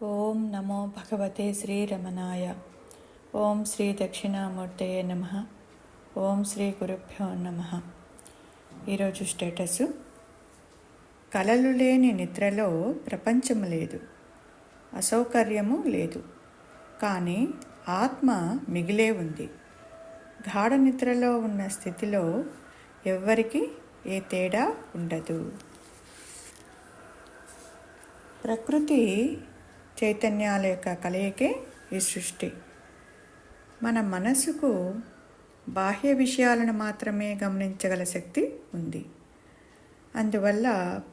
ఓం నమో భగవతే శ్రీరమణాయ. ఓం శ్రీ దక్షిణామూర్తయే నమ. ఓం శ్రీ గురుభ్యో నమ. ఈరోజు స్టేటస్: కలలు లేని నిద్రలో ప్రపంచము లేదు, అసౌకర్యము లేదు, కానీ ఆత్మ మిగిలే ఉంది. గాఢ నిద్రలో ఉన్న స్థితిలో ఎవ్వరికి ఏ తేడా ఉండదు. ప్రకృతి చైతన్యాల యొక్క కలయికే ఈ సృష్టి. మన మనసుకు బాహ్య విషయాలను మాత్రమే గమనించగల శక్తి ఉంది. అందువల్ల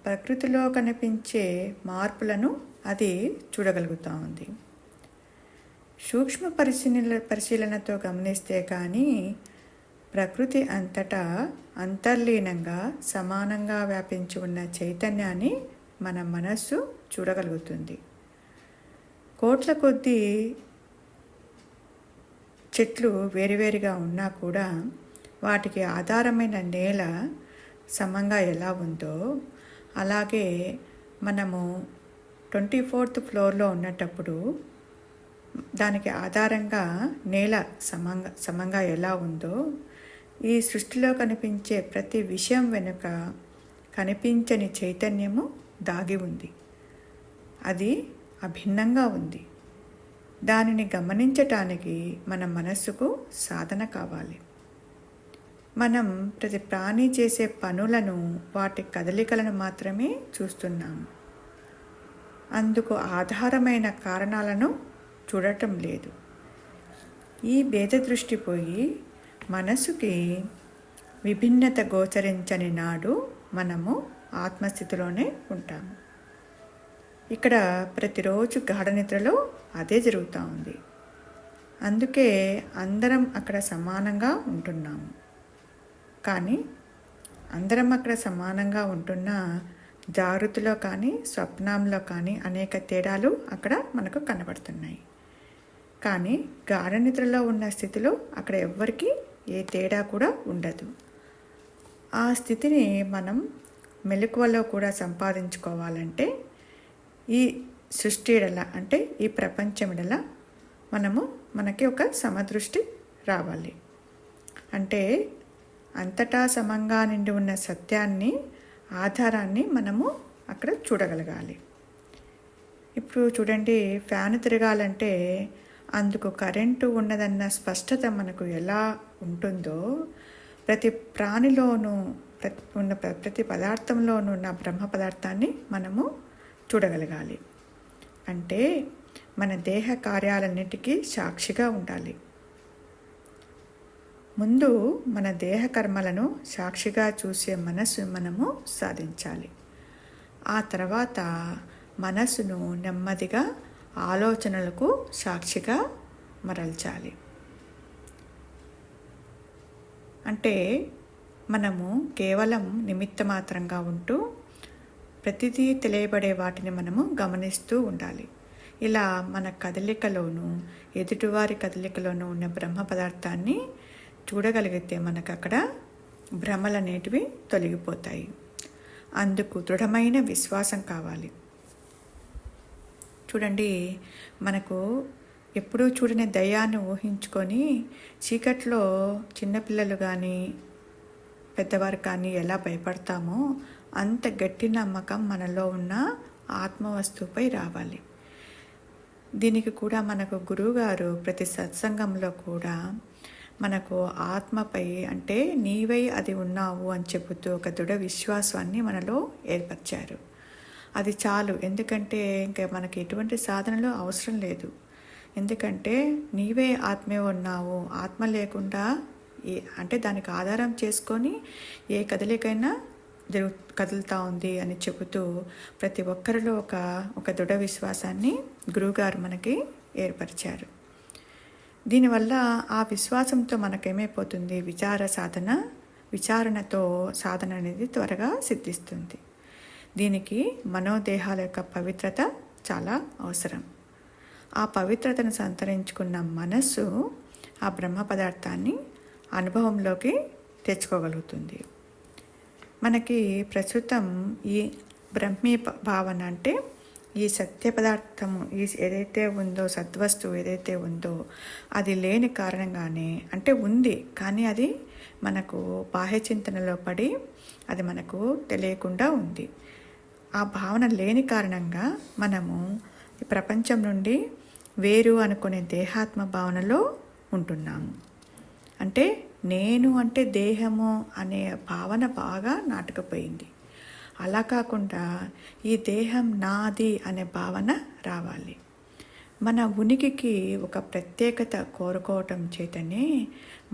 ప్రకృతిలో కనిపించే మార్పులను అది చూడగలుగుతూ ఉంది. సూక్ష్మ పరిశీలనతో గమనిస్తే కానీ ప్రకృతి అంతటా అంతర్లీనంగా సమానంగా వ్యాపించి ఉన్న చైతన్యాన్ని మన మనస్సు చూడగలుగుతుంది. కోట్ల కొద్దీ చెట్లు వేరువేరుగా ఉన్నా కూడా వాటికి ఆధారమైన నేల సమంగా ఎలా ఉందో, అలాగే మనము 24th ఫ్లోర్లో ఉన్నటప్పుడు దానికి ఆధారంగా నేల సమంగా ఎలా ఉందో, ఈ సృష్టిలో కనిపించే ప్రతి విషయం వెనుక కనిపించని చైతన్యము దాగి ఉంది. అది అభిన్నంగా ఉంది. దానిని గమనించటానికి మన మనస్సుకు సాధన కావాలి. మనం ప్రతి ప్రాణి చేసే పనులను, వాటి కదలికలను మాత్రమే చూస్తున్నాము. అందుకు ఆధారమైన కారణాలను చూడటం లేదు. ఈ భేద దృష్టి పోయి మనసుకి విభిన్నత గోచరించని నాడు మనము ఆత్మస్థితిలోనే ఉంటాము. ఇక్కడ ప్రతిరోజు గాఢ నిద్రలో అదే జరుగుతూ ఉంది. అందుకే అందరం అక్కడ సమానంగా ఉంటున్నాము. కానీ అందరం అక్కడ సమానంగా ఉంటున్న జాగృతిలో కానీ స్వప్నంలో కానీ అనేక తేడాలు అక్కడ మనకు కనబడుతున్నాయి. కానీ గాఢ నిద్రలో ఉన్న స్థితిలో అక్కడ ఎవ్వరికీ ఏ తేడా కూడా ఉండదు. ఆ స్థితిని మనం మెలకువలో కూడా సంపాదించుకోవాలంటే ఈ సృష్టి ఎడల, అంటే ఈ ప్రపంచం ఎడల మనకి ఒక సమదృష్టి రావాలి. అంటే అంతటా సమంగా నిండి ఉన్న సత్యాన్ని, ఆధారాన్ని మనము అక్కడ చూడగలగాలి. ఇప్పుడు చూడండి, ఫ్యాన్ తిరగాలంటే అందుకు కరెంటు ఉన్నదన్న స్పష్టత మనకు ఎలా ఉంటుందో, ప్రతి ప్రాణిలోనూ ఉన్న ప్రతి పదార్థంలోనూ ఉన్న బ్రహ్మ పదార్థాన్ని మనము చూడగలగాలి. అంటే మన దేహ కార్యాలన్నిటికీ సాక్షిగా ఉండాలి. ముందు మన దేహ కర్మలను సాక్షిగా చూసే మనసు మనము సాధించాలి. ఆ తర్వాత మనసును నెమ్మదిగా ఆలోచనలకు సాక్షిగా మరల్చాలి. అంటే మనము కేవలం నిమిత్త మాత్రంగా ఉంటూ ప్రతిదీ తెలియబడే వాటిని మనము గమనిస్తూ ఉండాలి. ఇలా మన కదలికలోనూ ఎదుటివారి కదలికలోనూ ఉన్న బ్రహ్మ పదార్థాన్ని చూడగలిగితే మనకు అక్కడ భ్రమలు అనేటివి తొలగిపోతాయి. అందుకు దృఢమైన విశ్వాసం కావాలి. చూడండి, మనకు ఎప్పుడూ చూడని దయ్యాన్ని ఊహించుకొని చీకట్లో చిన్నపిల్లలు కానీ పెద్దవారు కానీ ఎలా భయపడతామో అంత గట్టి నమ్మకం మనలో ఉన్న ఆత్మవస్తువుపై రావాలి. దీనికి కూడా మనకు గురువుగారు ప్రతి సత్సంగంలో కూడా మనకు ఆత్మపై, అంటే నీవై అది ఉన్నావు అని చెబుతూ ఒక దృఢ విశ్వాసాన్ని మనలో ఏర్పరిచారు. అది చాలు. ఎందుకంటే ఇంకా మనకి ఎటువంటి సాధనలు అవసరం లేదు. ఎందుకంటే నీవే ఆత్మే ఉన్నావు, ఆత్మ లేకుండా అంటే దానికి ఆధారం చేసుకొని ఏ కదలికైనా కదులుతూ ఉంది అని చెబుతూ ప్రతి ఒక్కరిలో ఒక దృఢ విశ్వాసాన్ని గురువుగారు మనకి ఏర్పరిచారు. దీనివల్ల ఆ విశ్వాసంతో మనకేమైపోతుంది, విచారణతో సాధన అనేది త్వరగా సిద్ధిస్తుంది. దీనికి మనోదేహాల యొక్క పవిత్రత చాలా అవసరం. ఆ పవిత్రతను సంతరించుకున్న మనస్సు ఆ బ్రహ్మ పదార్థాన్ని అనుభవంలోకి తెచ్చుకోగలుగుతుంది. మనకి ప్రస్తుతం ఈ బ్రహ్మీ భావన అంటే ఈ సత్య పదార్థము ఏదైతే ఉందో, సద్వస్తువు ఏదైతే ఉందో అది లేని కారణంగానే, అంటే ఉంది కానీ అది మనకు బాహ్య చింతనలో పడి అది మనకు తెలియకుండా ఉంది. ఆ భావన లేని కారణంగా మనము ఈ ప్రపంచం నుండి వేరు అనుకునే దేహాత్మ భావనలో ఉంటున్నాము. అంటే నేను అంటే దేహము అనే భావన బాగా నాటుకుపోయింది. అలా కాకుండా ఈ దేహం నాది అనే భావన రావాలి. మన ఉనికికి ఒక ప్రత్యేకత కోరుకోవటం చేతనే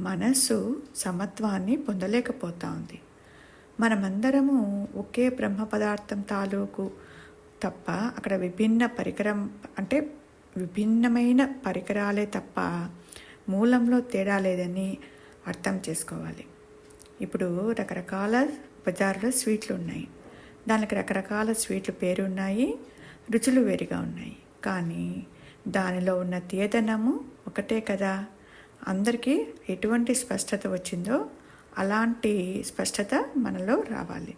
మనస్సు సమత్వాన్ని పొందలేకపోతా ఉంది. మనమందరము ఒకే బ్రహ్మ పదార్థం తాలూకు తప్ప అక్కడ విభిన్నమైన పరికరాలే తప్ప మూలంలో తేడా లేదని అర్థం చేసుకోవాలి. ఇప్పుడు రకరకాల బజార్లో స్వీట్లు ఉన్నాయి, దానికి రకరకాల స్వీట్లు పేరున్నాయి, రుచులు వేరుగా ఉన్నాయి, కానీ దానిలో ఉన్న తీయదనము ఒకటే కదా. అందరికీ ఎటువంటి స్పష్టత వచ్చిందో అలాంటి స్పష్టత మనలో రావాలి.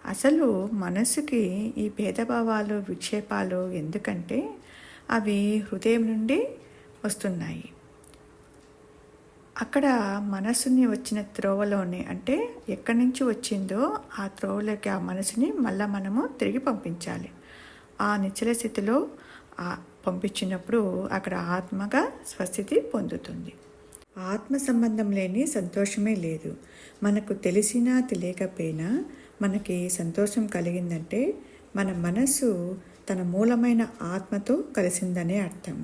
అసలు మనసుకి ఈ భేదభావాలు, విక్షేపాలు ఎందుకంటే అవి హృదయం నుండి వస్తున్నాయి. అక్కడ మనసుని వచ్చిన త్రోవలోనే, అంటే ఎక్కడి నుంచి వచ్చిందో ఆ త్రోవలోకి ఆ మనసుని మళ్ళీ మనము తిరిగి పంపించాలి. ఆ నిశ్చల స్థితిలో పంపించినప్పుడు అక్కడ ఆత్మగా స్వస్థితి పొందుతుంది. ఆత్మ సంబంధం లేని సంతోషమే లేదు. మనకు తెలిసినా తెలియకపోయినా మనకి సంతోషం కలిగిందంటే మన మనసు తన మూలమైన ఆత్మతో కలిసిందనే అర్థం.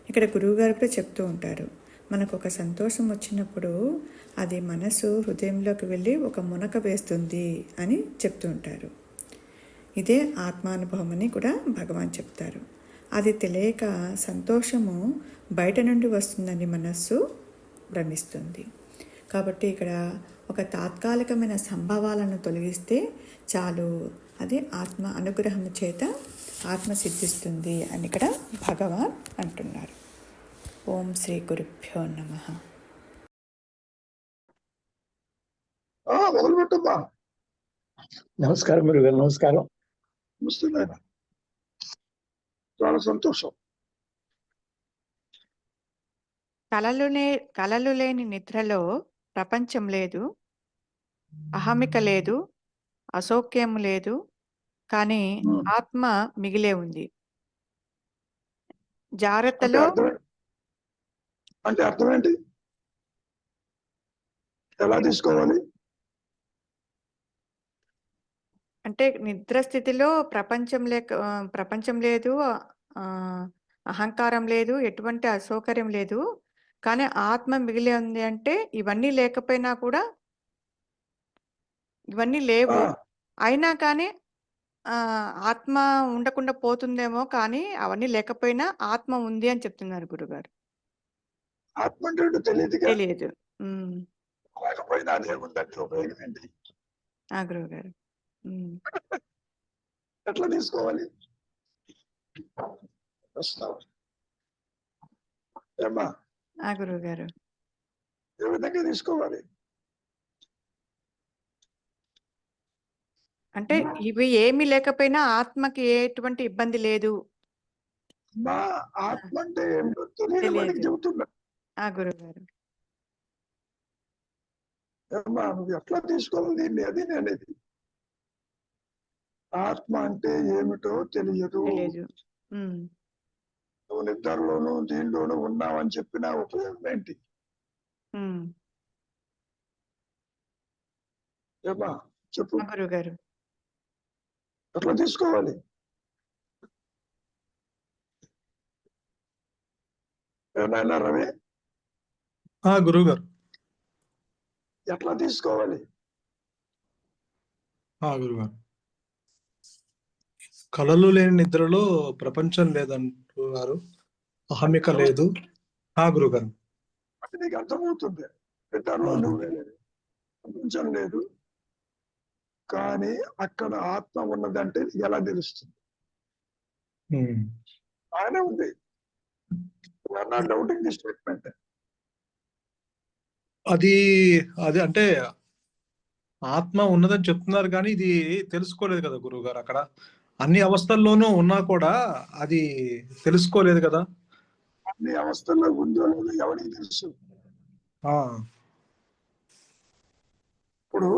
ఇక్కడ గురువుగారు కూడా చెప్తూ ఉంటారు, మనకు ఒక సంతోషం వచ్చినప్పుడు అది మనసు హృదయంలోకి వెళ్ళి ఒక మునక వేస్తుంది అని చెప్తూ ఉంటారు. ఇదే ఆత్మానుభవం అని కూడా భగవాన్ చెప్తారు. అది తెలియక సంతోషము బయట నుండి వస్తుందని మనస్సు భ్రమిస్తుంది. కాబట్టి ఇక్కడ ఒక తాత్కాలికమైన సంభవాలను తొలగిస్తే చాలు, అది ఆత్మ అనుగ్రహం చేత ఆత్మ సిద్ధిస్తుంది అని ఇక్కడ భగవాన్ అంటున్నారు. ఓం శ్రీ గురుభ్యో నమః. మొదలుపెట్టమ్మా. నమస్కారం గురుగారు. నమస్కారం. వస్తున్నాను, చాలా సంతోషం. కలలు లేని నిద్రలో ప్రపంచం లేదు, అహమిక లేదు, అసౌఖ్యం లేదు, కానీ ఆత్మ మిగిలే ఉంది. జాగ్రత్తలో అంటే అర్థం ఏంటి? ఎలా తీసుకోవాలి? అంటే నిద్ర స్థితిలో ప్రపంచం లేదు, అహంకారం లేదు, ఎటువంటి అసౌకర్యం లేదు, కానీ ఆత్మ మిగిలే ఉంది. అంటే ఇవన్నీ లేకపోయినా కూడా, ఇవన్నీ లేవు, అయినా కానీ ఆత్మ ఉండకుండా పోతుందేమో, కానీ అవన్నీ లేకపోయినా ఆత్మ ఉంది అని చెప్తున్నారు గురుగారు. ఆత్మ అంటే తెలియదు. లేకపోయినా అదే ఉందంటే ఉపయోగం ఏంటి? గురువుగారు ఎట్లా తీసుకోవాలి? ఏమ్మా గురువుగారు, ఏ విధంగా తీసుకోవాలి? అంటే ఇవి ఏమీ లేకపోయినా ఆత్మకి ఎటువంటి ఇబ్బంది లేదు. ఆత్మ అంటే ఏమిటో తెలియని చెబుతున్నా గురువుగారు. నువ్వు ఎట్లా తీసుకోవాలి దీన్ని? అది నేనేది ఆత్మ అంటే ఏమిటో తెలియదు. నువ్వు నిద్రలోనూ దీనిలోనూ ఉన్నావని చెప్పిన ఉపయోగం ఏంటి? ఏమా చెప్పు గురుగారు. ఎట్లా తీసుకోవాలి? ఏమైనా రవి? గురువు గారు. ఎట్లా తీసుకోవాలి? గురుగారు, కలలు లేని నిద్రలో ప్రపంచం లేదంటున్నారు, అహమిక లేదు. గురుగారు, అంటే నీకు అర్థమవుతుంది, నిద్రలో నువ్వే లేదు, ప్రపంచం లేదు, కానీ అక్కడ ఆత్మ ఉన్నదంటే ఎలా తెలుస్తుంది? ఆయన ఉంది. Doubting the statement. అది అంటే ఆత్మ ఉన్నదని చెప్తున్నారు కానీ ఇది తెలుసుకోలేదు కదా గురువు గారు. అక్కడ అన్ని అవస్థల్లోనూ ఉన్నా కూడా అది తెలుసుకోలేదు కదా. అన్ని అవస్థల్లో ఉందో లేదో ఎవరికి తెలుసు. ఆ ఇప్పుడు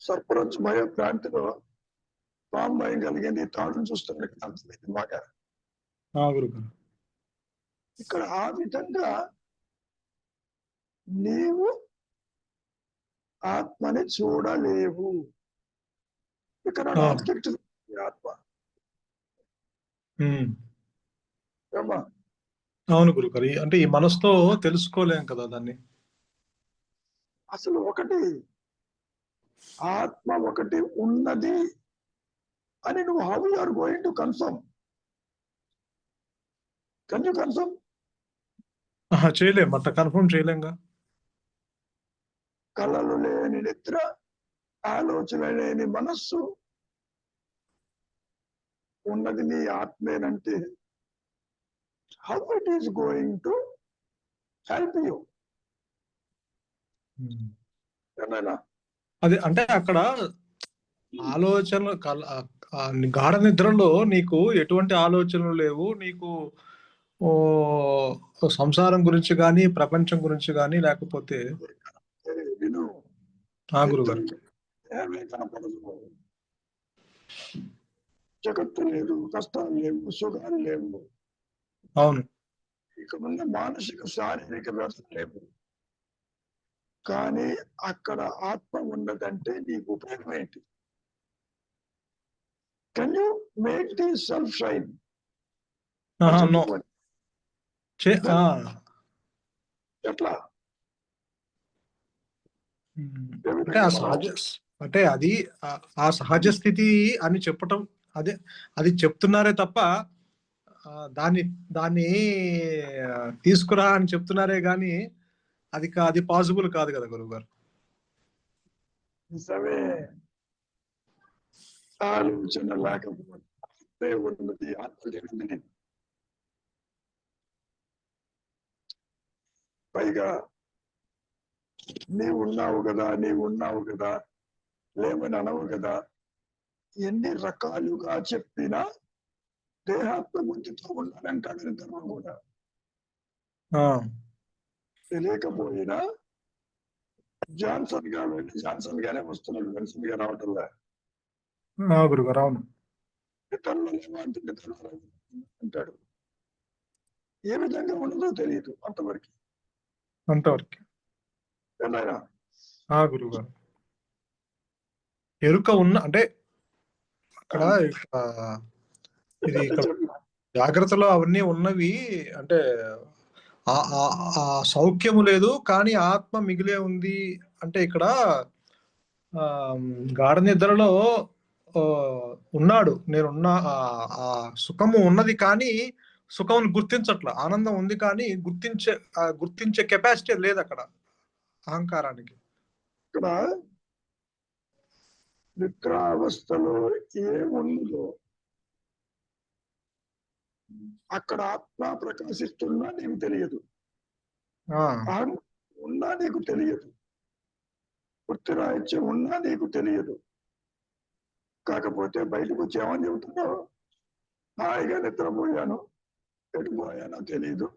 సర్పంచ్ భయ ప్రాంతిలో పాము భయం కలిగింది, తాడును చూస్తున్నట్టు అర్థమైంది బాగా. గురుగారు. ఇక్కడ ఆ విధంగా నీవు ఆత్మని చూడలేవు. ఇక్కడ ఆబ్జెక్ట్ ఆత్మ. ఏమ్మా? అవును గురుగారు. అంటే ఈ మనసుతో తెలుసుకోలేం కదా దాన్ని. అసలు ఒకటి ఆత్మ ఒకటి ఉన్నది అని నువ్వు how you are going to confirm? Can you confirm? చేయలేం, అట్లా కన్ఫర్మ్ చేయలేంగా. కళలు లేని నిద్ర, ఆలోచన లేని మనస్సు ఉన్నది నీ ఆత్మేనంటే how it is going to help you? ఏమైనా అది అంటే అక్కడ ఆలోచనలు గాఢ నిద్రలో నీకు ఎటువంటి ఆలోచనలు లేవు. నీకు సంసారం గురించి కానీ, ప్రపంచం గురించి కానీ, లేకపోతే విను, గురుగారు. ఏమీ కనపడదు, జగత్తు లేదు, కష్టాలు లేవు, సుఖాలు లేవు. అవును. ఇక ముందు మానసిక శారీరక వ్యవస్థ లేవు. కానీ అక్కడ ఆత్మ ఉన్నదంటే నీకు ఉపయోగం ఏంటి? Can you make the self shine? No. ఎట్లా? అంటే అది ఆ సహజ స్థితి అని చెప్పటం, అది చెప్తున్నారే తప్ప దాన్ని తీసుకురా అని చెప్తున్నారే గాని అది పాసిబుల్ కాదు కదా గురువు గారు. నిజమే. ఆలోచన లేకపోతే ఉన్నది ఆత్మ. పైగా నీవున్నావు కదా లేమని అనవు కదా. ఎన్ని రకాలుగా చెప్పినా దేహాత్మ బుద్ధితో ఉన్నానంటాడు ఇద్దరు కూడా. తెలియకపోయినా జాన్సన్ గానే వస్తున్నాడు, మెన్సన్ గా రావటంలా. గురుగారు అవును. అంటాడు. ఏ విధంగా ఉండదో తెలియదు అంతవరకు. గురుగారు ఎరుక ఉన్న అంటే అక్కడ ఇది ఇక్కడ జాగ్రత్తలో అవన్నీ ఉన్నవి అంటే ఆ సౌఖ్యము లేదు, కానీ ఆత్మ మిగిలే ఉంది. అంటే ఇక్కడ గాఢ నిద్రలో ఉన్నాడు, నేనున్నా, ఆ సుఖము ఉన్నది కానీ సుఖం గుర్తించట్లా. ఆనందం ఉంది కానీ గుర్తించే కెపాసిటీ లేదు అక్కడ అహంకారానికి. ఇక్కడ నిద్రావస్థలో ఏముందో అక్కడ ఆత్మ ప్రకాశిస్తున్నా నీకు తెలియదు, ఉన్నా నీకు తెలియదు, వృత్తిరాహిత్యం ఉన్నా నీకు తెలియదు. కాకపోతే బయటకు వచ్చి ఏమని చెబుతున్నావు? హాయిగా నిద్రపోయాను, ఎటుపోయానో తెలియదు,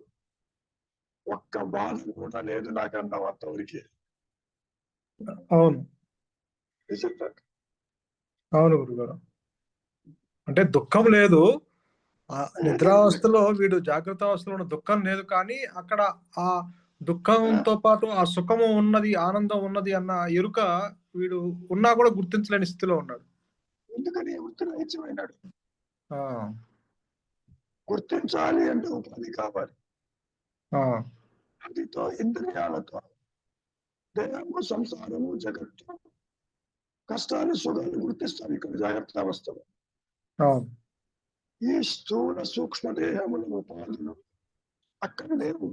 ఒక్క బాధ కూడా లేదు నాకన్నావు అంతవరకే. అవును అవును గురుగారు. అంటే దుఃఖం లేదు నిద్రావస్థలో, వీడు జాగ్రత్త అవస్థలో ఉన్న దుఃఖం లేదు, కానీ అక్కడ ఆ దుఃఖంతో పాటు ఆ సుఖము ఉన్నది, ఆనందం ఉన్నది అన్న ఎరుక వీడు ఉన్నా కూడా గుర్తించలేని స్థితిలో ఉన్నాడు. ఎందుకని వృత్తిరాహిత్యమైనాడు. గుర్తించాలి అంటే ఉపాధి కావాలి. అదితో ఇంద్రియాలతో దేహము, సంసారము, జగత్తు, కష్టాలు, సుఖాలు గుర్తిస్తాం ఇక్కడ జాగ్రత్త అవస్థలో. ఈ స్థూల సూక్ష్మ దేహముల ఉపాధులు అక్కడ లేవు.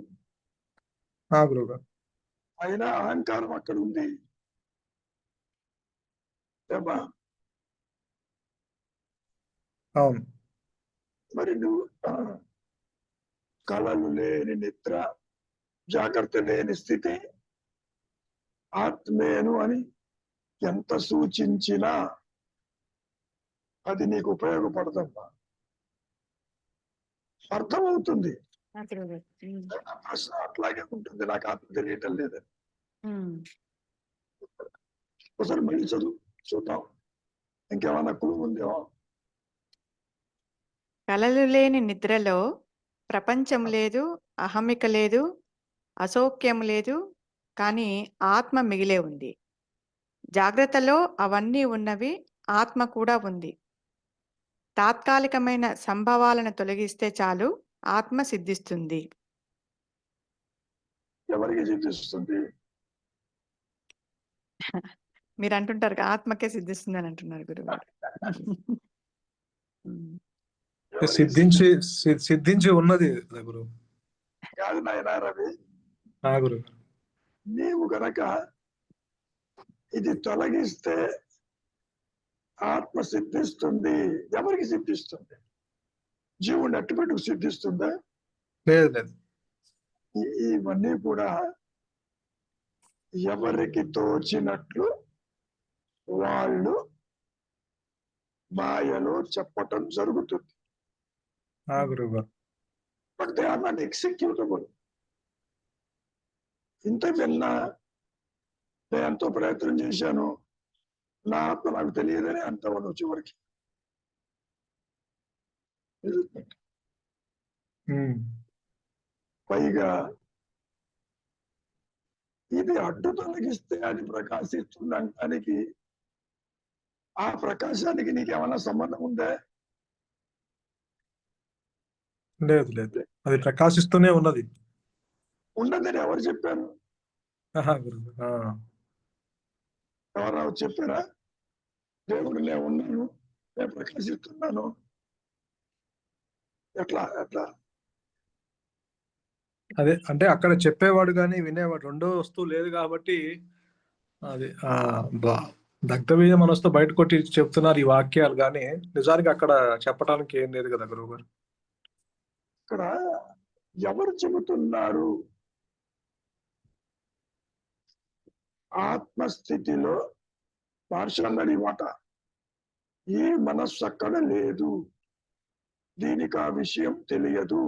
అయినా అహంకారం అక్కడ ఉంది. మరి నువ్వు కళలు లేని నిద్ర, జాగ్రత్త లేని స్థితి ఆత్మేను అని ఎంత సూచించినా అది నీకు ఉపయోగపడదమ్మా. అర్థమవుతుంది. నా ప్రశ్న అట్లాగే ఉంటుంది, నాకు ఆత్మ తెలియటం లేదని. ఒకసారి మళ్ళీ చూద్దాం, ఇంకేమన్నా క్లూ ఉందేమో. కలలు లేని నిద్రలో ప్రపంచం లేదు, అహమిక లేదు, అసౌఖ్యం లేదు, కానీ ఆత్మ మిగిలే ఉంది. జాగ్రత్తలో అవన్నీ ఉన్నవి, ఆత్మ కూడా ఉంది. తాత్కాలికమైన సంభవాలను తొలగిస్తే చాలు, ఆత్మ సిద్ధిస్తుంది. ఎవరికి సిద్ధిస్తుంది? మీరు అంటుంటారు కదా, ఆత్మకే సిద్ధిస్తుంది అని అంటున్నారు గురుగారు. సిద్ధించి ఉన్నది గురు. కాదు నాయనా రవి, గురు, నీవు గనక ఇది తొలగిస్తే ఆత్మ సిద్ధిస్తుంది. ఎవరికి సిద్ధిస్తుంది? జీవుని అట్టుపెట్టుకు సిద్ధిస్తుందా? లేదు లేదు. ఇవన్నీ కూడా ఎవరికి తోచినట్లు వాళ్ళు మాయలో చెప్పటం జరుగుతుంది. But they are not executable. ఇంత విన్నా నేను ఎంతో ప్రయత్నం చేశాను, నా ఆత్మ నాకు తెలియదని అంటావు చివరికి. పైగా ఇది అడ్డు తొలగిస్తే అది ప్రకాశిస్తుంది అనడానికి, ఆ ప్రకాశానికి నీకేమన్నా సంబంధం ఉందా? లేదు లేదు, అది ప్రకాశిస్తూనే ఉన్నది. ఉండదని ఎవరు చెప్పారు? ఎవరు చెప్పారా? దేవుడు నేను ఉన్నాను, నేను ప్రకాశిస్తున్నాను. ఎట్లా ఎట్లా? అదే అంటే అక్కడ చెప్పేవాడు కానీ వినేవాడు రెండో వస్తువు లేదు కాబట్టి అది దగ్ధమైన మనసుతో బయట కొట్టి చెప్తున్నారు ఈ వాక్యాలు, కానీ నిజానికి అక్కడ చెప్పడానికి ఏం లేదు కదా గురువు గారు. ఇక్కడ ఎవరు చెబుతున్నారు? ఆత్మస్థితిలో పార్షల్లడి మాట, ఈ మనస్సు అక్కడ లేదు, దీనికి ఆ విషయం తెలియదు.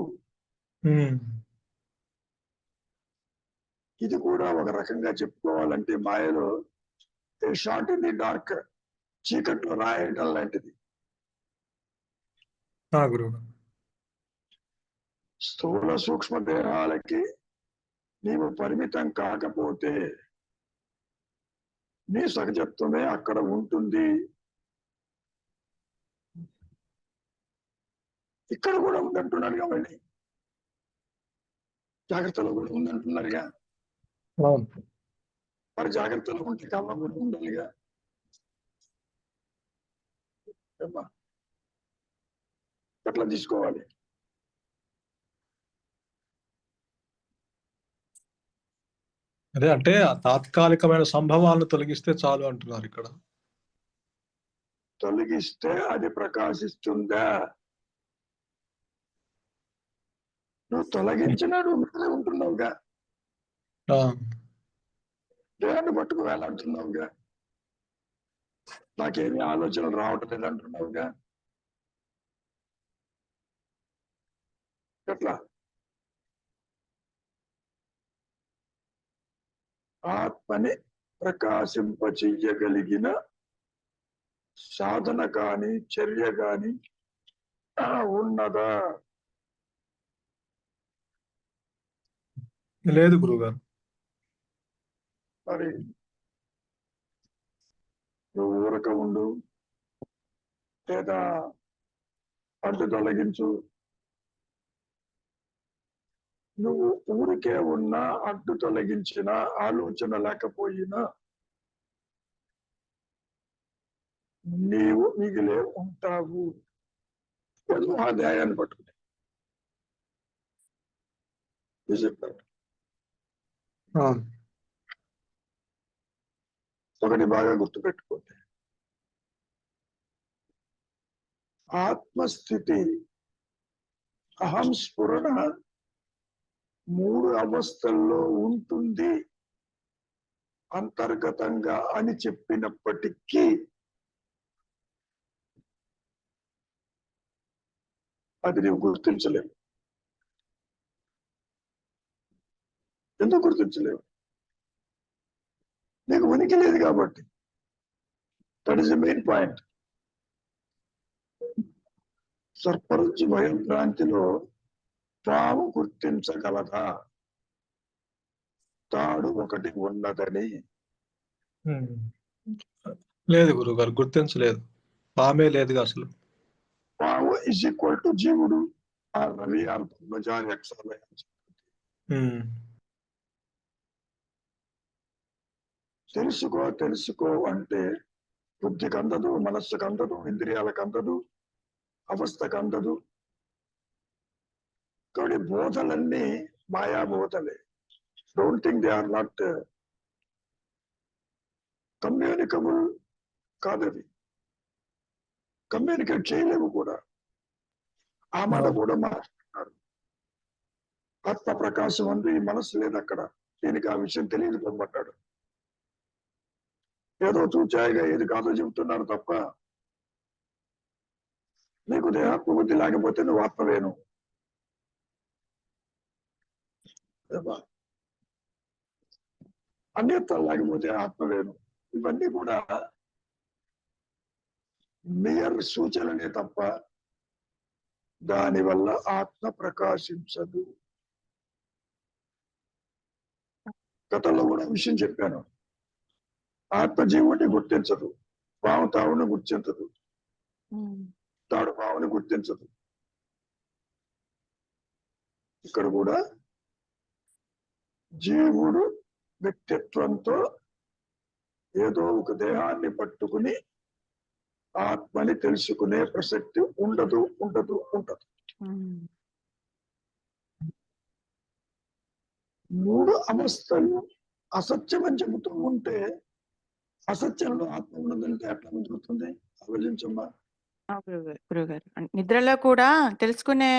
ఇది కూడా ఒక రకంగా చెప్పుకోవాలంటే మాయలో షార్ట్ ఇన్ ది డార్క్, చీకట్లో రాయటం లాంటిది. స్థూల సూక్ష్మ దేహాలకి నీవు పరిమితం కాకపోతే నీ సహజత్వమే అక్కడ ఉంటుంది. ఇక్కడ కూడా ఉందంటున్నారుగా, మళ్ళీ జాగ్రత్తలో కూడా ఉందంటున్నారుగా. మరి జాగ్రత్తలో ఉంటే కళ్ళ కూడా ఉండాలిగా. ఎట్లా తీసుకోవాలి? అదే అంటే ఆ తాత్కాలికమైన సంభవాలను తొలగిస్తే చాలు అంటున్నారు ఇక్కడ. తొలగిస్తే అది ప్రకాశిస్తుందా? నువ్వు తొలగించినాడు మీరే ఉంటున్నావుగా, దేహాన్ని పట్టుకు వెళ్ళంటున్నావుగా, నాకేమీ ఆలోచనలు రావటం లేదంటున్నావుగా. ఎట్లా? ఆత్మని ప్రకాశింపచెయ్యగలిగిన సాధన కాని చర్య కాని ఉన్నదా? లేదు గురువుగారు. మరి నువ్వు ఊరక ఉండు, లేదా అడ్డు తొలగించు. నువ్వు ఊరికే ఉన్నా, అడ్డు తొలగించిన ఆలోచన లేకపోయినా నీవు మిగిలే ఉంటావు. ఆదాయాన్ని పట్టుకుని చెప్పాడు. ఒకటి బాగా గుర్తుపెట్టుకోండి, ఆత్మస్థితి అహం స్ఫురణ 3 అవస్థల్లో ఉంటుంది అంతర్గతంగా అని చెప్పినప్పటికీ అది నీవు గుర్తించలేవు. ఎందుకు గుర్తించలేవు? నీకు ఉనికి లేదు కాబట్టి. That is the main point. సర్పరుచి భయభ్రాంతిలో తాము గుర్తించగలదా తాడు ఒకటి ఉన్నదని? లేదు గురుగారు, గుర్తించలేదు. పామే లేదు అసలు. పాము ఈజ్ ఈక్వల్ టు జీవుడు ఆ రవి ఆర్ పద్మజారి అక్షరాలయ. తెలుసుకో అంటే బుద్ధికి అందదు, మనస్సుకు అందదు, ఇంద్రియాలకు అందదు, అవస్థకు అందదు. కాబట్టి బోధలన్నీ మాయా బోధలే. Don't think they are not communicable. కాదది, కమ్యూనికేట్ చేయలేము కూడా. ఆ మాట కూడా మాట్లాడుతున్నారు. ఆత్మ ప్రకాశం అంది, ఈ మనస్సు లేదు అక్కడ. దీనికి ఆ విషయం తెలియదు పొమ్మన్నాడు. ఏదో చూచాయిగా ఏది కాదో చెబుతున్నారు తప్ప నీకు దేహాత్మబుద్ధి లేకపోతే నువ్వు ఆత్మవేను. అన్యత్వం లేకపోతే ఆత్మవేను. ఇవన్నీ కూడా మియర్ సూచనలే తప్ప దానివల్ల ఆత్మ ప్రకాశించదు. గతంలో కూడా విషయం చెప్పాను. ఆత్మ జీవుడిని గుర్తించదు, పాము తావుని గుర్తించదు, తాడు పావుని గుర్తించదు. ఇక్కడ కూడా జీవుడు వ్యక్తిత్వంతో ఏదో ఒక దేహాన్ని పట్టుకుని ఆత్మని తెలుసుకునే ప్రసక్తి ఉండదు. మూడు అవస్థలు అసత్యం అని చెబుతూ ఉంటే అసత్యంలో ఆత్మ ఉన్నదంటే ఎట్లా జరుగుతుంది? ఆలోచించమ్మా. గురుగారు, నిద్రలో కూడా తెలుసుకునే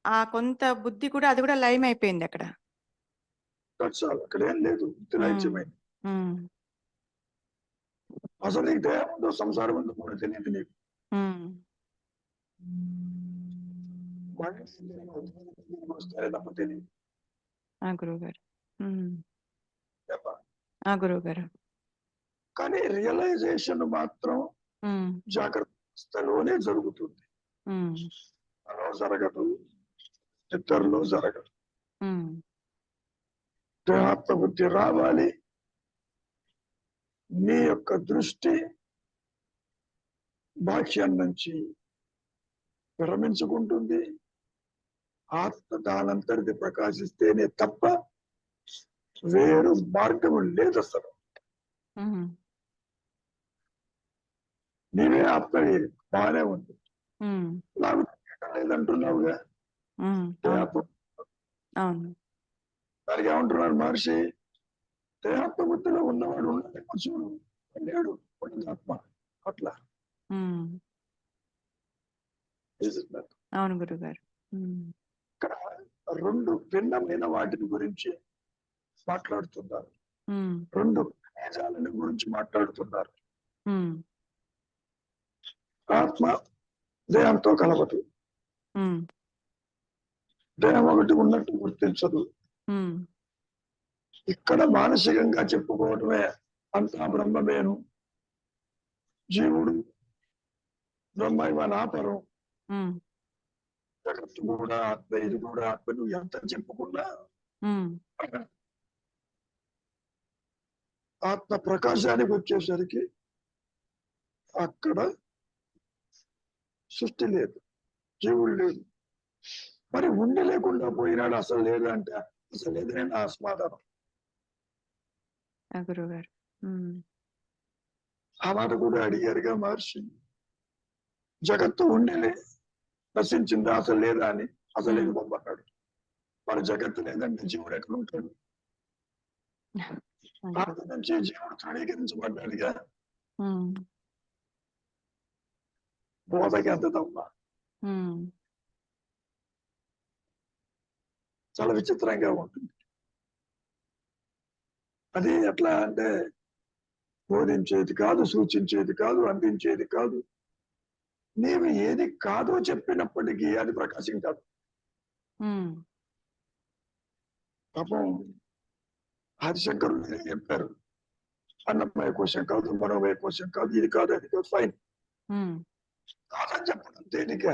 ఆ కొంత బుద్ధి కూడా, అది కూడా లయం అయిపోయింది అక్కడ. అక్కడ ఏం లేదు, రాజ్యమైంది. అసలు నీకు దేహం ఉందో సంసారం ఉందో కూడా తెలియదు నీకు. వస్తారే తప్ప తెలియదు. గురుగారు, కానీ రియలైజేషన్ మాత్రం జాగ్రత్త అవస్థలోనే జరుగుతుంది. అలా జరగదు, ఇతరులో జరగదు. దేహాత్మ బుద్ధి రావాలి. నీ యొక్క దృష్టి బాహ్యం నుంచి విరమించుకుంటుంది. ఆత్మ దానంతటిది ప్రకాశిస్తేనే తప్ప వేరు మార్గము లేదు అసలు. నీవే ఆత్మవి, బాగానే ఉంది. నాకు లేదంటున్నావుగా. దానికి ఏమంటున్నాడు మహర్షి? దేహాత్మ బుద్ధిలో ఉన్నవాడు చూడు, లేడు ఆత్మ. అట్లా అవును గురుగారు. ఇక్కడ రెండు భిన్నమైన వాటిని గురించి మాట్లాడుతున్నారు. రెండు ఖనిజాలని గురించి మాట్లాడుతున్నారు. ఆత్మ దేహంతో కలవదు, దేహం ఒకటి ఉన్నట్టు గుర్తించదు. ఇక్కడ మానసికంగా చెప్పుకోవటమే అంతా బ్రహ్మమేను, జీవుడు బ్రహ్మ నాపరం, జగత్తు కూడా ఆత్మ, ఇది కూడా ఆత్మ. నువ్వు ఎంత చెప్పుకున్నా ఆత్మ ప్రకాశానికి వచ్చేసరికి అక్కడ సృష్టి లేదు, జీవుడు లేదు. మరి ఉండి లేకుండా పోయినాడు, అసలు లేదు అంటే అసలు లేదని నా సమాధానం. గురుగారు, ఆ మాట కూడా అడిగారుగా మహర్షి. జగత్తు ఉండేలే, నశించిందా అసలు లేదా అని. అసలు లేదు పంపన్నాడు. మరి జగత్తు లేదంటే జీవుడు ఎక్కడ ఉంటాడు? ఆత్మ నుంచి జీవుడు తృణీకరించబడ్డాడుగా. బోధకి ఎంత తప్ప. చాలా విచిత్రంగా ఉంటుంది. అది ఎట్లా అంటే బోధించేది కాదు, సూచించేది కాదు, అందించేది కాదు. నీవు ఏది కాదో చెప్పినప్పటికీ అది ప్రకాశం కాదు. ఉమ్, పాపం ఆదిశంకరులు చెప్పారు, అన్నమయ కోశం కాదు, మనోమయ కోశం కాదు, ఇది కాదు, అది కాదు, ఫైన్. ఉమ్, కాదని చెప్పడం తేలిక,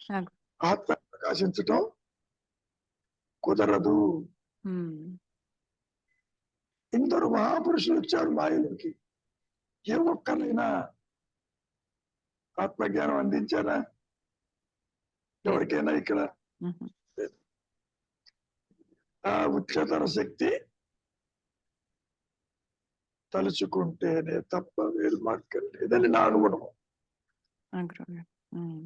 నాకు, ఆత్మ ప్రకాశించటం కుదరదు. ఉమ్, ఇందరు మహాపురుషులు వచ్చారు మాయలోకి, ఏ ఒక్కరైనా ఆత్మజ్ఞానం అందించారా? ఎవరికైనా ఇక్కడ ఉహు, ఆ ఉच्चతర శక్తి తలుచుకుంటేనే తప్ప వేరు మార్గం లేదని నా అనుగుణం. నాకు గురువుగారు. ఉమ్,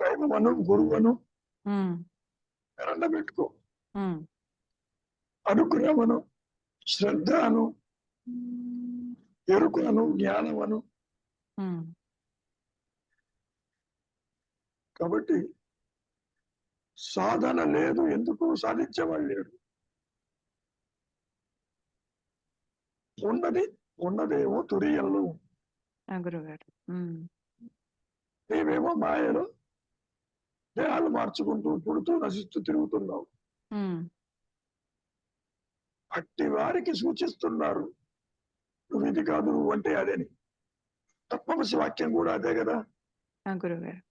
దైవమను గురువను ఉమ్, ఎరండ పెట్టుకో, ఉమ్, అనుగ్రహమను శ్రద్ధను ఎరుకను జ్ఞానమను. ఉమ్, కాబట్టి సాధన లేదు, ఎందుకు సాధించేవాళ్ళు లేడు. ఉన్నదేమో తురియల్లో, నాకు గురువుగారు. ఉమ్, నీవేమో మాయలో దేహాలు మార్చుకుంటూ పుడుతూ నశిస్తూ తిరుగుతున్నావు. ఉమ్, అట్టి వారికి సూచిస్తున్నారు, నువ్వు ఇది కాదు, నువ్వు అంటే అదేని. తత్వమసి వాక్యం కూడా అదే కదా. నాకు గురువుగారు.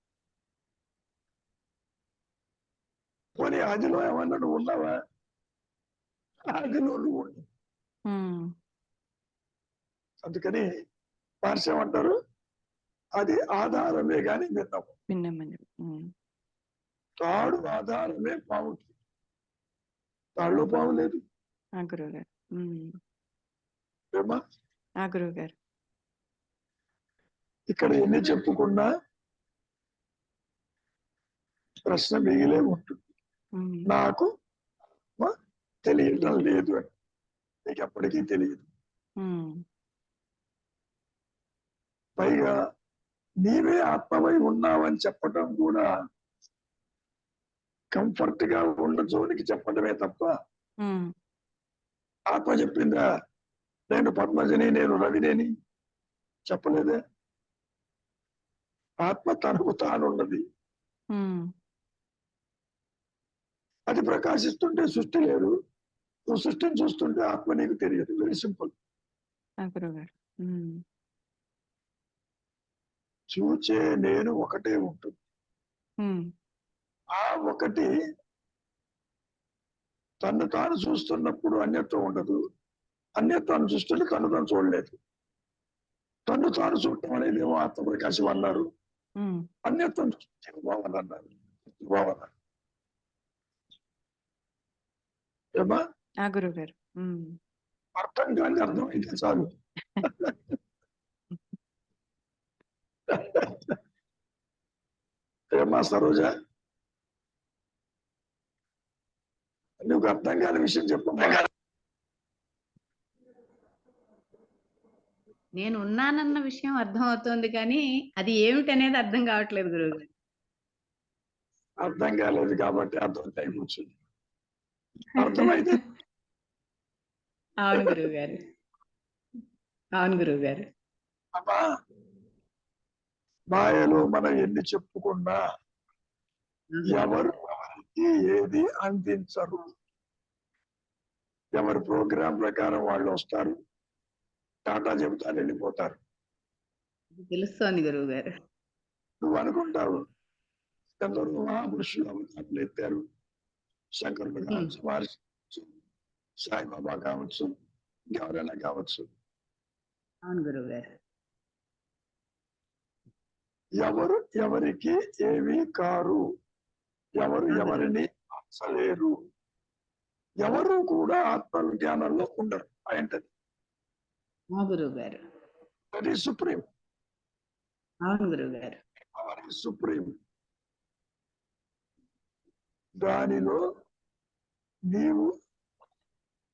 పోనీ ఆదిలో ఏమన్నా నువ్వు ఉన్నావా? ఆదిలో నువ్వు ఉండు. ఉమ్, అందుకని మహర్షి ఏమంటారు, అది ఆధారమే గాని భిన్నము. భిన్నమని. ఉమ్, తాడు ఆధారమే పాముకి, తాళ్ళు పాము లేదు. నాకు గురువుగారు. ఉమ్, ఏమా నా గురువుగారు. ఇక్కడ ఎన్ని చెప్పుకున్నా ప్రశ్న మిగిలే ఉంటుంది, ఉమ్, నాకు ఆత్మ తెలియడం లేదు అని. నీకు ఎప్పటికీ తెలియదు. ఉమ్, పైగా నీవే ఆత్మవై ఉన్నావని చెప్పటం కూడా కంఫర్ట్ గా ఉన్న జోనికి చెప్పడమే తప్ప, ఉమ్, ఆత్మ చెప్పిందా నేను పద్మజని, నేను రవినేని చెప్పలేదే. ఆత్మ తనకు తానున్నది, ఉమ్, అది ప్రకాశిస్తుంటే సృష్టి లేదు, నువ్వు సృష్టిని చూస్తుంటే ఆత్మ నీకు తెలియదు. Very simple. నా గురువుగారు. ఉమ్, చూచే నేను ఒకటే ఉంటుంది. ఉమ్, ఆ ఒకటి తను తాను చూస్తున్నప్పుడు అన్యత్వం ఉండదు, అన్యత్వాన్ని చూస్తుంటే తను తాను చూడలేదు. తను తాను చూడటం అనేది ఏమో ఆత్మప్రకాశం అన్నారు, ఉమ్, అన్యత్వం చూస్తే భావన అన్నారు. భావన ఏమా నా గురువుగారు. ఉమ్, అర్థం కాని అర్థం అయితే చాలు. ఏమా సరోజ, నువ్వు అర్థం కాని విషయం చెప్పమ్మా. నేను ఉన్నానన్న విషయం అర్థం అవుతోంది కానీ అది ఏమిటనేది అర్థం కావట్లేదు గురువుగారు. అర్థం కాలేదు కాబట్టి అర్థం టైం కూర్చుంది. అర్థమైతే అవును గురువుగారు. అవును గురువుగారు. అమ్మా, మాయలో మనం ఎన్ని చెప్పుకున్నా ఎవరు ఎవరికి ఏది అందించరు. ఎవరి ప్రోగ్రాం ప్రకారం వాళ్ళు వస్తారు, టాటా చెబుతారు, వెళ్ళిపోతారు. ఇది తెలుస్తోంది గురువుగారు. నువ్వు అనుకుంటావు ఎందరో మహాపురుషులు అవతారాలు ఎత్తారు, శంకరులు కావచ్చు, మహర్షి కావచ్చు, సాయిబాబా కావచ్చు, ఎవరైనా కావచ్చు. అవును గురువుగారు. ఎవరు ఎవరికి ఏమీ కారు, ఎవరు ఎవరిని అంచలేరు, ఎవరు కూడా ఆత్మ జ్ఞానంలో ఉండరు. ఏంటది? మా గురువుగారు. అది సుప్రీం, అవును గురువుగారు. సుప్రీం. దానిలో నీవు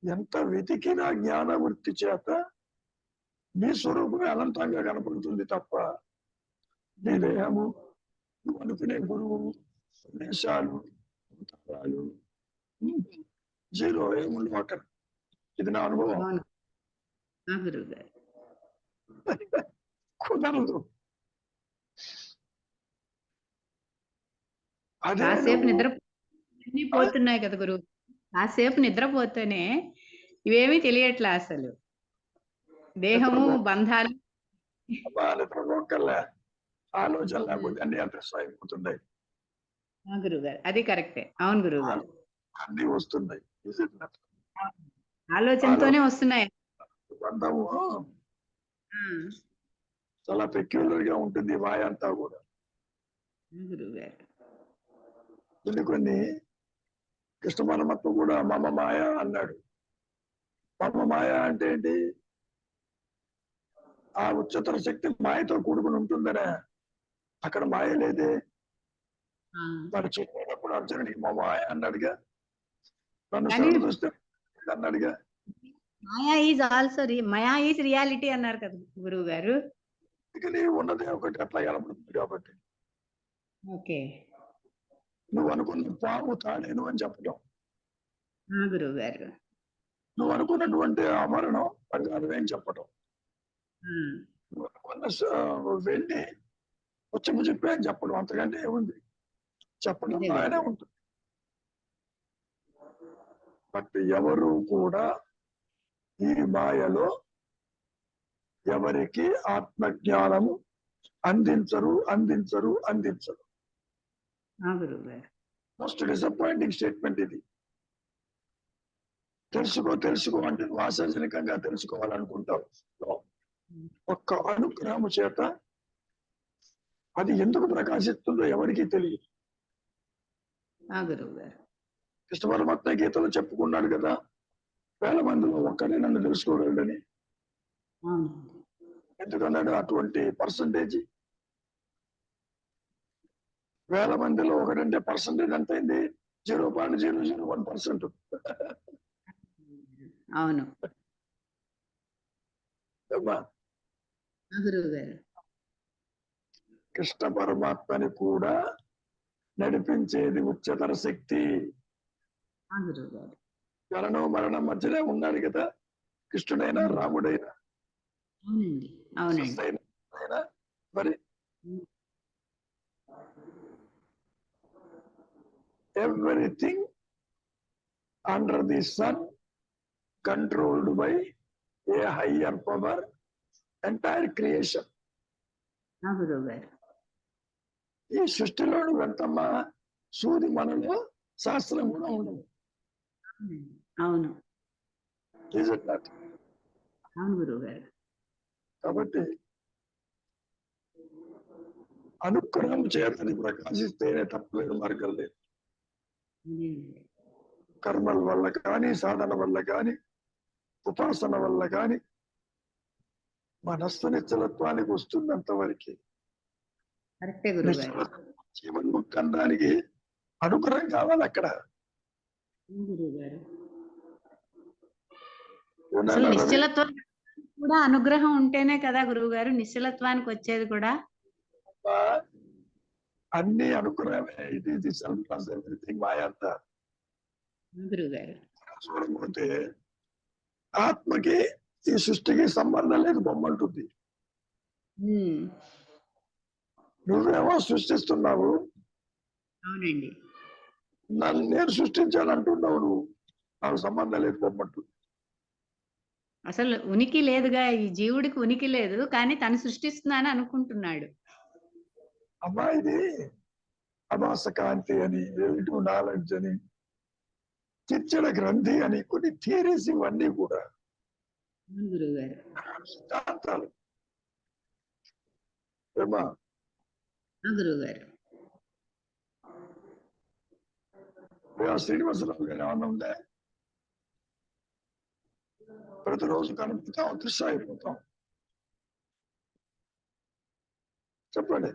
ఎంత వెతికినా జ్ఞాన వృత్తి చేత నీ స్వరూపమే అనంతంగా కనపడుతుంది తప్ప నీ దేహము, నువ్వు అనుకునే గురువు, దేశాలు, అవతారాలు జీరో ఏముండవు అక్కడ. ఇది నా అనుభవం. అవును మా గురువుగారు. కుదరదు. అదే కాసేపు నువ్వు నిద్ర అన్నీ పోతున్నాయి కదా గురువు. కాసేపు నిద్రపోతేనే ఇవేమీ తెలియట్లే అసలు. దేహము బంధాలు. నిద్రపోకల్లా ఆలోచన లేకపోతే అన్ని అడ్రస్ అయిపోతున్నాయి, గురువు గారు అది కరెక్టే. అవును గురువు గారు. అన్ని వస్తున్నాయి. Is it not? ఆలోచనతోనే వస్తున్నాయి. బంధము చాలా పెక్యులర్ గా ఉంటుంది మాయ అంతా కూడా. గురువు గారు. కొన్ని కృష్ణ పరమాత్మ కూడా మమ మాయ అన్నాడు. మమ మాయ అంటే ఏంటి? ఆ ఉच्चతర శక్తి మాయతో కూడుకుని ఉంటుందనే. అక్కడ మాయ లేదే. మరి చెప్పేటప్పుడు అర్జునుడికి మా మాయ అన్నాడుగా, నన్ను శరణు చూస్తే అన్నాడుగా. Maya is also maya is reality అన్నారు కదా గురువు గారు. ఇక నీవు ఉన్నదే ఒకటి అట్లా కనపడుతుంది కాబట్టి ఓకే. నువ్వు అనుకున్న పాము తానేను అని చెప్పడం, గురువు గారు. నువ్వు అనుకున్నటువంటి ఆభరణం బంగారమే అని చెప్పడం, నువ్వు అనుకున్న వెళ్ళి వచ్చము చెప్పే అని చెప్పడం, అంతకంటే ఏముంది? చెప్పడం ఆయనే ఉంటుంది. బట్ ఎవరు కూడా ఈ మాయలో ఎవరికి ఆత్మజ్ఞానము అందించరు. గురువు గారు. మోస్ట్ డిసప్పాయింటింగ్ స్టేట్మెంట్ ఇది. తెలుసుకో అంటే నువ్వు ఆశాజనకంగా తెలుసుకోవాలనుకుంటావు. ఒక్క అనుగ్రహము చేత అది ఎందుకు ప్రకాశిస్తుందో ఎవరికీ తెలియదు. గురువు గారు. కృష్ణ పరమాత్మ గీతలో చెప్పుకున్నాడు కదా, 1000 మందిలో ఒక్కడే నన్ను తెలుసుకోగలడని. ఎందుకన్నాడు అటువంటి పర్సంటేజ్? 1000 మందిలో ఒకటంటే పర్సంటేజ్ ఎంత అయింది? 0.001%. అవును గురువు గారు. కృష్ణ పరమాత్మని కూడా నడిపించేది ఉच्चతర శక్తి. గురువు గారు. జననం మరణం మధ్యనే ఉన్నాడు కదా కృష్ణుడైనా రాముడైనా. అవునండి. మరి everything under the sun controlled by a higher power, entire creation. గురువు గారు. ఈ సృష్టిలో ఎంతమ్మా సూది మనలో శాస్త్రం కూడా ఉండదు. అవును అవును గురువు గారు. కాబట్టి అనుగ్రహం చేతని ప్రకాశిస్తేనే తప్పలేదు, మార్గం లేదు. కర్మల వల్ల కానీ, సాధన వల్ల కానీ, ఉపాసన వల్ల కానీ మనస్సు నిశ్చలత్వానికి వస్తుందంత వరకు. జీవన్ముక్తి అనడానికి అనుగ్రహం కావాలి అక్కడ. నిశ్చలత్వం కూడా అనుగ్రహం ఉంటేనే కదా గురువు గారు నిశ్చలత్వానికి వచ్చేది కూడా. అన్ని అనుగ్రహమే. ఇది సెల్ఫ్ ఎవ్రీథింగ్ మాయ అంతా. గురువు గారు. చూడకపోతే ఆత్మకి ఈ సృష్టికి సంబంధం లేదు, బొమ్మంటుంది. నువ్వేమో సృష్టిస్తున్నావు. అవునండి. నన్ను నేను సృష్టించాలంటున్నావు నువ్వు, నాకు సంబంధం లేదు, బొమ్మంటుంది. అసలు ఉనికి లేదుగా, ఈ జీవుడికి ఉనికి లేదు, కానీ తను సృష్టిస్తున్నాను అనుకుంటున్నాడు. అమ్మా ఇది అభాస కాంతి అని, రిలేటివ్ నాలెడ్జ్ అని, చిచ్చడ గ్రంథి అని కొన్ని థియరీస్ ఇవన్నీ కూడా గురువు గారు సిద్ధాంతాలు. గురువు గారు. శ్రీనివాసరావు గారు ఏమన్నా ఉందా? ప్రతిరోజు కనుపుతాం, దృశ్య అయిపోతాం. చెప్పండి.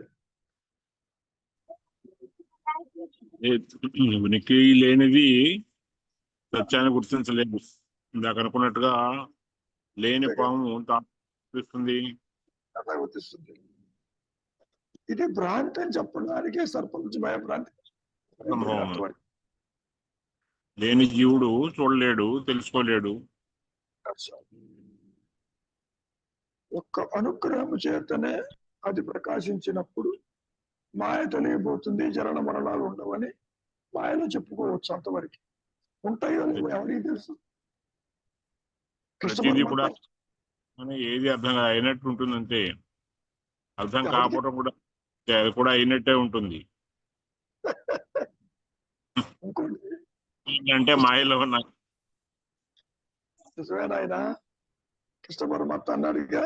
ఉనికి లేనిది సత్యాన్ని గుర్తించలేదు. ఇందాక అనుకున్నట్టుగా లేని పాము గుర్తిస్తుంది. ఇది భ్రాంతి అని చెప్పడానికే సర్పంచ్ భయభ్రాంతి. లేని జీవుడు చూడలేడు, తెలుసుకోలేడు. ఒక్క అనుగ్రహం చేతనే అది ప్రకాశించినప్పుడు మాయ తెలియబోతుంది, జరణ మరణాలు ఉండవని మాయలో చెప్పుకోవచ్చు. అంతవరకు ఉంటాయో లేవో ఎవరికి తెలుసు. కృష్ణ ప్రతిదీ కూడా పరమాత్మ అని ఏది అర్థం అయినట్టు ఉంటుంది అంతే. అర్థం ఎవరికి కాకపోవడం కూడా అది కూడా అయినట్టే ఉంటుంది. ఇంకోటి అంటే మాయలో ఉన్న నిజమేనాయన. కృష్ణ పరమాత్మ అన్నాడుగా,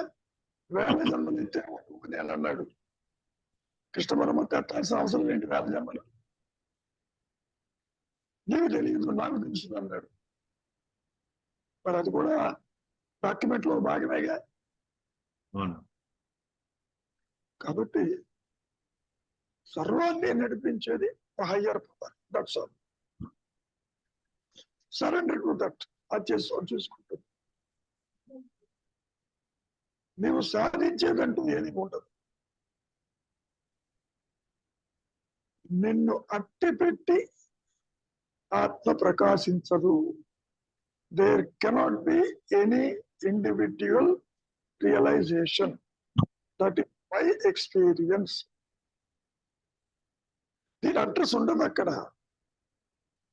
వేల జన్మలు ఇస్తే నేను అన్నాడు. కృష్ణ పరమాత్మ ఎట్టాల్సిన అవసరం ఏంటి వేల జన్మలు? నీకు తెలియదు, నాకు తెలుసు అన్నాడు. మరి అది కూడా డాక్యుమెంట్ లో భాగమేగా. అవును. కాబట్టి సర్వాన్ని నడిపించేది higher power. That's all. Surrender to that. అది చూసుకుంటుంది. నీవు సాధించేదంటూ ఏది ఉండదు. నిన్ను అట్టిపెట్టి ఆత్మ ప్రకాశించదు. There cannot be any individual realization. That is my experience. దీని అడ్రస్ ఉండదు అక్కడ.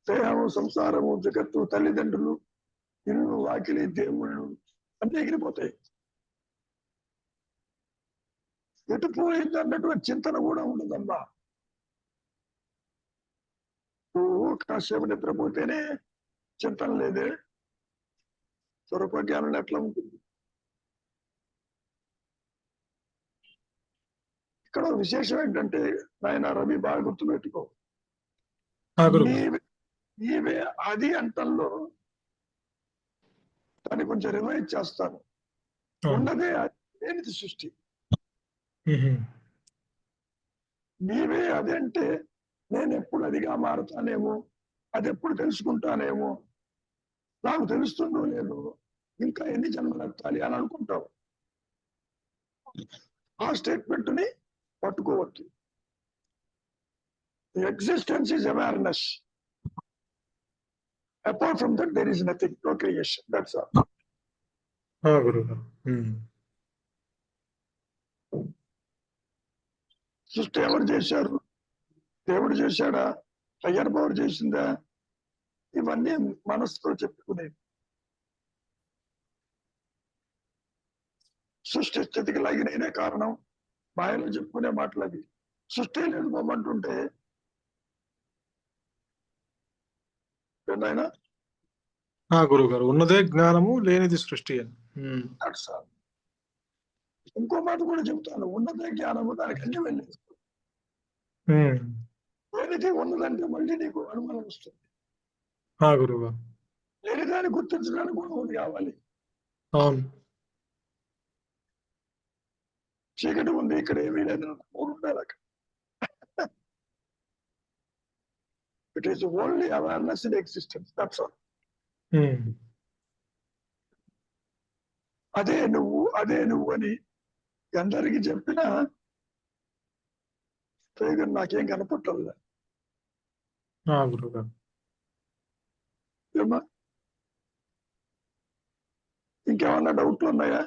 దేహము, సంసారము, జగత్తు, తల్లిదండ్రులు, ఇల్లు, వాకిలి, దేవుళ్ళు అన్నీ ఎగిరిపోతాయి. ఎటు పోయింది అన్నటువంటి చింతన కూడా ఉండదమ్మా. నువ్వు కాసేపు నిద్రపోతేనే చింతన లేదే, స్వరూప జ్ఞానం ఎట్లా ఉంటుంది? ఇక్కడ విశేషం ఏంటంటే, నాయన రవి బాగా గుర్తుపెట్టుకో, నీవే అది అంటల్లో దాన్ని కొంచెం రివైజ్ చేస్తాను. ఉన్నదే లేనిది సృష్టి. నీవే అది అంటే నేను ఎప్పుడు అదిగా మారుతానేమో, అది ఎప్పుడు తెలుసుకుంటానేమో, నాకు తెలుస్తుందో లేదో, ఇంకా ఎన్ని జన్మలు ఎత్తాలి అని అనుకుంటావు. ఆ స్టేట్మెంట్ ని పట్టుకోవద్దు. Existence is awareness. Apart from that there is nothing. No creation. That's all. సృష్టి ఎవరు చేశారు? దేవుడు చేశాడా? హయ్యర్ పవర్ చేసిందా? ఇవన్నీ మనసుతో చెప్పుకునేవి. సృష్టి స్థితికి లగిననే కారణం మాయలో చెప్పుకునే మాటలది. సృష్టి లేదు మొమ్మంటుంటే ఏంటైనా గురువు గారు, ఉన్నదే జ్ఞానము, లేనిది సృష్టి అని. ఇంకో మాట కూడా చెప్తాను. ఉన్నదే జ్ఞానము, దానికి అన్ని వెళ్ళలేదు. లేనిది ఉన్నదంటే మళ్ళీ నీకు అనుమానం వస్తుంది. గురువు గారు, లేని దాన్ని గుర్తించడానికి కూడా ఒకటి కావాలి. అవును. చీకటి ఉంది, ఇక్కడ ఏమీ లేదు, మూడు ఉండాలి అక్కడ. It is only awareness in existence. That's all. అదే నువ్వు, అదే నువ్వు అని అందరికీ చెప్పినా ప్రయోజనం నాకేం కనపట్టలేదు. గురువు గారు, ఏమా ఇంకేమన్నా డౌట్లు ఉన్నాయా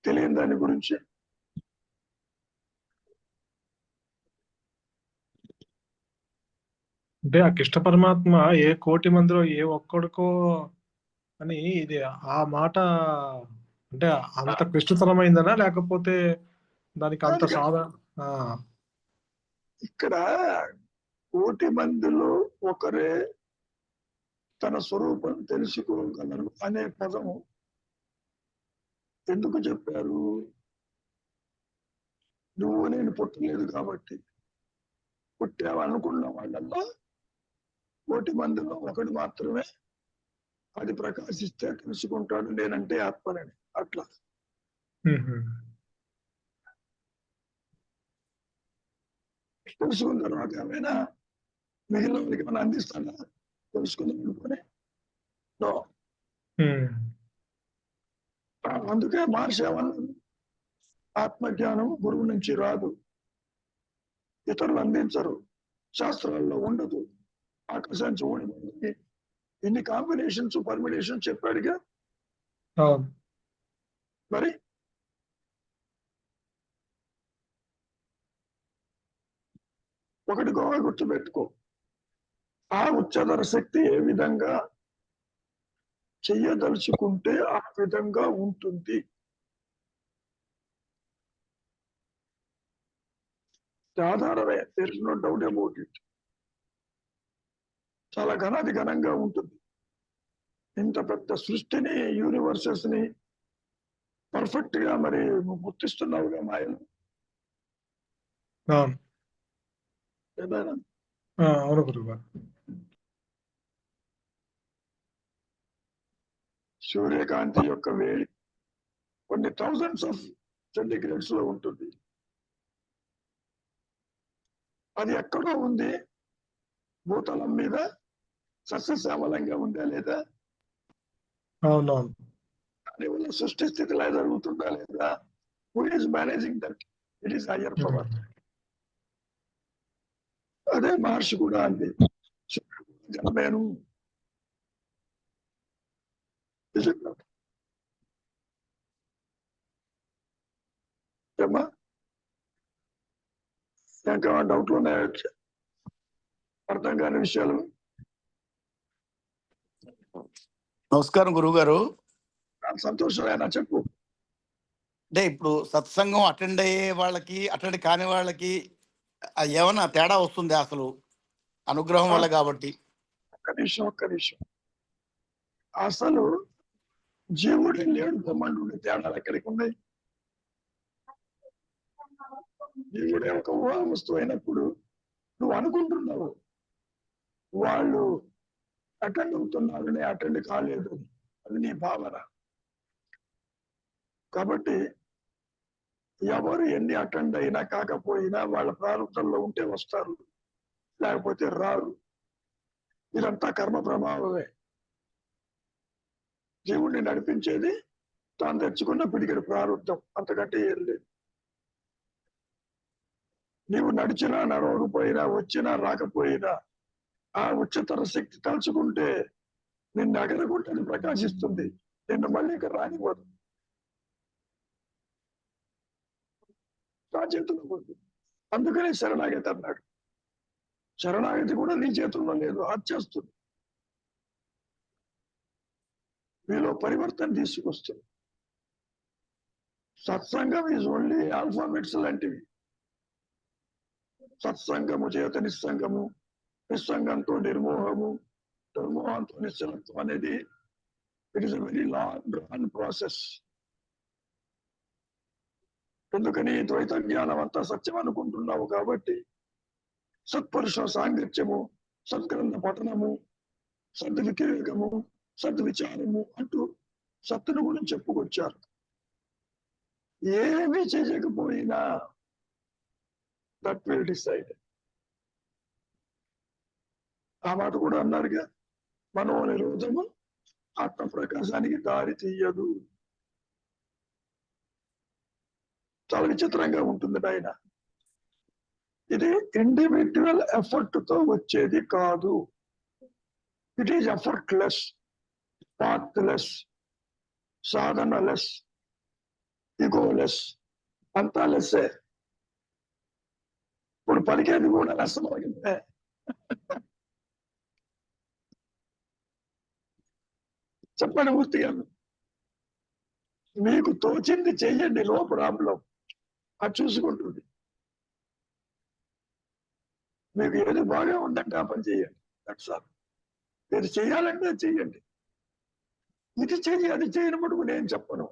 తెలియని దాని గురించి? అంటే ఆ కృష్ణ పరమాత్మ ఏ కోటి మందిలో ఏ ఒక్కడికో అని, ఇది ఆ మాట అంటే అంత క్లిష్టతరమైందనా, లేకపోతే దానికి అంత ఇక్కడ కోటి మందిలో ఒకరే తన స్వరూపం తెలుసుకోగలరు అనే పదము ఎందుకు చెప్పారు? నువ్వు నేను పుట్టలేదు కాబట్టి. పుట్టావనుకున్న వాళ్ళల్లో కోటి మందిలో ఒకటి మాత్రమే అది ప్రకాశిస్తే తెలుసుకుంటాడు నేనంటే ఆత్మనని. అట్లా తెలుసుకున్న తర్వాత ఏమైనా మిగిలిన వాళ్ళకి ఏమైనా అందిస్తాడా? తెలుసుకుందాం అనుకుని నో. అందుకే మహర్షి ఏమన్నారు, ఆత్మజ్ఞానం గురువు నుంచి రాదు, ఇతరులు అందించరు, శాస్త్రాల్లో ఉండదు, ఆకాశానికి ఓడిపోతుంది. ఎన్ని కాంబినేషన్స్, పర్మినేషన్స్ చెప్పాడుగా. మరి ఒకటి గోవా గుర్తుపెట్టుకో, ఆ ఉచ్చధర శక్తి ఏ విధంగా చెయ్యదలుచుకుంటే ఆ విధంగా ఉంటుంది. ఆధారమే, there is no doubt about it. చాలా ఘనాది ఘనంగా ఉంటుంది. ఇంత పెద్ద సృష్టిని, యూనివర్సెస్ ని పర్ఫెక్ట్ గా మరి గుర్తిస్తున్నావుగా మాయను. అవును. ఏదైనా అవును గురుగారు. సూర్యకాంతి యొక్క వేడి కొన్ని థౌజండ్స్ ఆఫ్ సెంటిగ్రేడ్స్ లో ఉంటుంది. అది ఎక్కడో ఉంది, భూతలం మీద సస్యశ్యామలంగా ఉందా లేదా, అవునవును. దానివల్ల సృష్టి స్థితి ఇలా జరుగుతుందా లేదా, who is managing that, it is higher power. అదే మహర్షి కూడా అంది, జనమేను ఏమ్మా, ఇంకా డౌట్లు ఉన్నాయా, అర్థం కాని విషయాలు? నమస్కారం గురువుగారు. సంతోషమేనా, చెప్పు. అంటే ఇప్పుడు సత్సంగం అటెండ్ అయ్యే వాళ్ళకి అటెండ్ కాని వాళ్ళకి ఏమన్నా తేడా వస్తుంది అసలు అనుగ్రహం వల్ల కాబట్టి? ఒక్క నిమిషం. అసలు జీవుడి లేడు బ్రహ్మాండు తేడాలు ఎక్కడికి ఉన్నాయి? జీవుడే ఒక ఊహా వస్తువు అయినప్పుడు నువ్వు అనుకుంటున్నావు వాళ్ళు అటెండ్ అవుతున్నారని, అటెండ్ కాలేదు, అది నీ భావన. కాబట్టి ఎవరు ఎన్ని అటెండ్ అయినా కాకపోయినా వాళ్ళ ప్రారంభంలో ఉంటే వస్తారు, లేకపోతే రారు. ఇదంతా కర్మ ప్రభావమే. జీవుడిని నడిపించేది తాను తెచ్చుకున్న పిడికిడి ప్రారంభం, అంతకంటే ఏం లేదు. నీవు నడిచినా నడవకపోయినా, వచ్చినా రాకపోయినా, ఆ ఉच्चతర శక్తి తలుచుకుంటే నిన్ను ఎగరగొట్టని ప్రకాశిస్తుంది, నిన్ను మళ్ళీ ఇక్కడ రానివ్వదు. నా చేతుల్లో ఉంది. అందుకనే శరణాగతి అన్నాడు. శరణాగతి కూడా నీ చేతుల్లో లేదు, అది చేస్తుంది. మీలో పరివర్తన తీసుకొస్తుంది. సత్సంగం ఈజ్ ఓన్లీ ఆల్ఫాబెట్స్ లాంటివి. సత్సంగము చేత నిస్సంగము, నిస్సంగంతో నిర్మోహము, నిర్మోహంతో నిశ్చలత్వం అనేది it is a very long drawn process. ఎందుకని ద్వైత జ్ఞానం అంతా సత్యం అనుకుంటున్నావు కాబట్టి సత్పురుష సాంగత్యము, సద్గ్రంథ పఠనము, సద్వికేకము, సద్విచారము అంటూ సత్తును గురించి చెప్పుకొచ్చారు. ఏమీ చేయకపోయినా దట్ విల్ డిసైడ్. ఆ మాట కూడా అన్నారుగా, మనోనిరోధము ఆత్మ ప్రకాశానికి దారి తీయదు. చాలా విచిత్రంగా ఉంటుంది ఆయన. ఇది ఇండివిడ్యువల్ ఎఫర్ట్ తో వచ్చేది కాదు. ఇట్ ఈజ్ ఎఫర్ట్లెస్, పాత్లెస్, సాధనలెస్, ఇగోలెస్, అంతా లెస్సే. ఇప్పుడు పలికేది కూడా లెస్సమవుతుంది. చెప్పండి మూర్తి గారు, మీకు తోచింది చెయ్యండి, నో ప్రాబ్లం, అది చూసుకుంటుంది. మీకు ఏది బాగా ఉందంటే ఆ పని చేయండి, దట్స్ ఆల్. మీరు చేయాలంటే చెయ్యండి. ఇది చెయ్యి, అది చేయని మటుకు నేను చెప్పను.